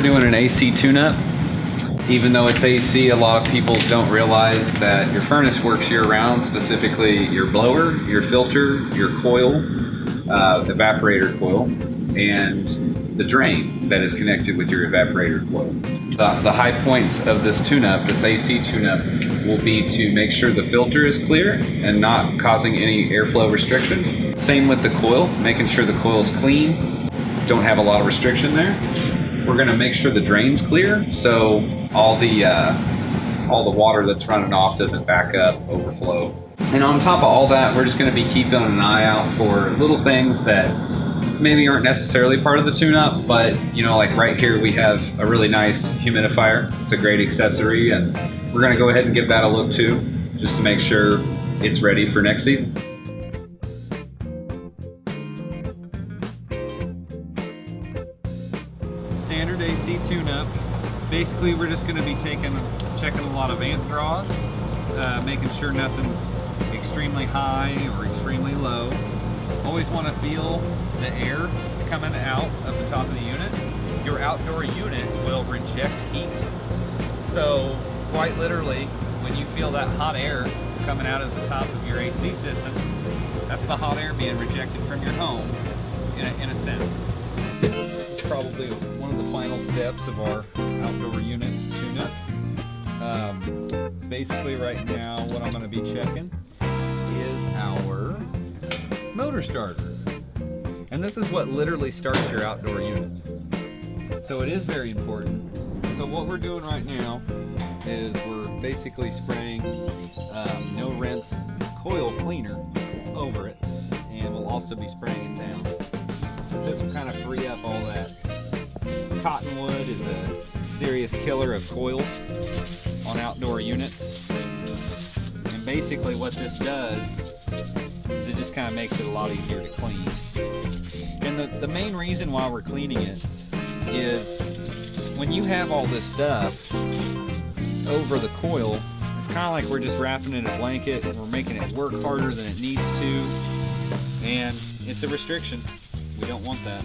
doing an AC tune-up. Even though it's AC, a lot of people don't realize that your furnace works year-round, specifically your blower, your filter, your coil, evaporator coil, and the drain that is connected with your evaporator coil. The high points of this tune-up, this AC tune-up, will be to make sure the filter is clear and not causing any airflow restriction. Same with the coil, making sure the coil is clean, don't have a lot of restriction there. We're going to make sure the drain's clear, so all the water that's running off doesn't back up, overflow. And on top of all that, we're just going to be keeping an eye out for little things that maybe aren't necessarily part of the tune-up, but you know, like right here we have a really nice humidifier. It's a great accessory, and we're going to go ahead and give that a look too, just to make sure it's ready for next season. Standard AC tune-up. Basically, we're just going to be checking a lot of amp draws, making sure nothing's extremely high or extremely low. Always want to feel the air coming out of the top of the unit. Your outdoor unit will reject heat. So quite literally, when you feel that hot air coming out of the top of your AC system, that's the hot air being rejected from your home in a sense. It's probably one of the final steps of our outdoor unit tune-up. Basically right now what I'm going to be checking is our motor starter. And this is what literally starts your outdoor unit. So it is very important. So what we're doing right now is we're basically spraying no rinse coil cleaner over it, and we'll also be spraying it down. This will kind of free up all that. Cottonwood is a serious killer of coils on outdoor units. And basically what this does is it just kind of makes it a lot easier to clean. And the main reason why we're cleaning it is when you have all this stuff over the coil, it's kind of like we're just wrapping it in a blanket and we're making it work harder than it needs to. And it's a restriction. We don't want that.